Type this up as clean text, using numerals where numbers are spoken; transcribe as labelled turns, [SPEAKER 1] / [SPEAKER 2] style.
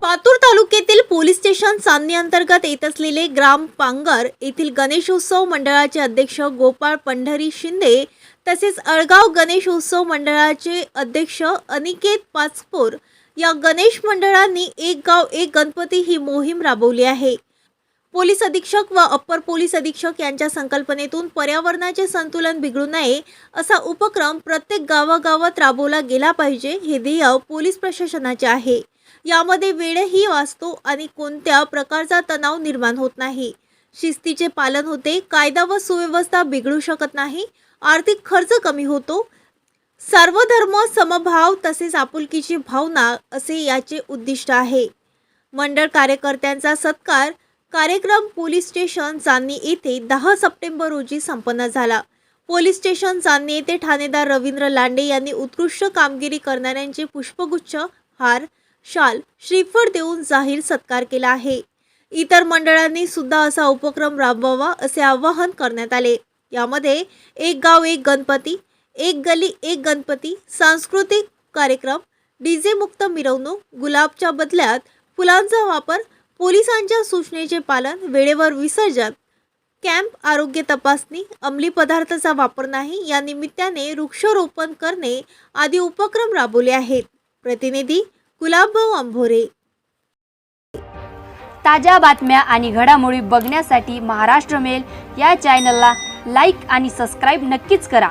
[SPEAKER 1] पातूर तालुक्यातील police station चांदणी अंतर्गत येत असलेले ग्राम पांगर येथील गणेशोत्सव मंडळाचे अध्यक्ष गोपाळ पंढरी शिंदे तसेच अळगाव गणेशोत्सव मंडळाचे अध्यक्ष अनिकेत पाचपोर या गणेश मंडळांनी एक गाव एक गणपती ही मोहीम राबवली आहे। पोलीस अधीक्षक व अप्पर पोलीस अधीक्षक यांच्या संकल्पनेतून पर्यावरणाचे संतुलन बिघडू नये असा उपक्रम प्रत्येक गावागावात राबवला गेला पाहिजे हे ध्येय पोलीस प्रशासनाचे आहे। यामध्ये वेळही वाचतो आणि कोणत्या प्रकारचा तणाव निर्माण होत नाही, शिस्तीचे पालन होते, कायदा व सुव्यवस्था बिघडू शकत नाही, आर्थिक खर्च कमी होतो, सर्वधर्म समभाव तसेच आपुलकीची भावना असे याचे उद्दिष्ट आहे। मंडळ कार्यकर्त्यांचा सत्कार कार्यक्रम पोलीस स्टेशन चांदणी येथे 10 सप्टेंबर रोजी संपन्न झाला। पोलीस स्टेशन चांदणी येथे ठाणेदार रवींद्र लांडे यांनी उत्कृष्ट कामगिरी करणाऱ्यांचे पुष्पगुच्छ, हार, शाल, श्रीफळ देऊन जाहीर सत्कार केला आहे। इतर मंडळांनी सुद्धा असा उपक्रम राबवावा असे आवाहन करण्यात आले। यामध्ये एक गाव एक गणपती, एक गली एक गणपती, सांस्कृतिक कार्यक्रम, डीजे मुक्त मिरवणूक, गुलाबच्या बदल्यात फुलांचा वापर, पोलिसांच्या सूचनेचे पालन, वेळेवर विसर्जन, कॅम्प, आरोग्य तपासणी, अंमली पदार्थाचा वापर नाही या निमित्ताने वृक्षारोपण करणे आदी उपक्रम राबवले आहेत। प्रतिनिधी गुलाबभाऊ अंभोरे।
[SPEAKER 2] ताज्या बातम्या आणि घडामोडी बघण्यासाठी महाराष्ट्र मेल या चॅनलला लाईक आणि सबस्क्राईब नक्कीच करा।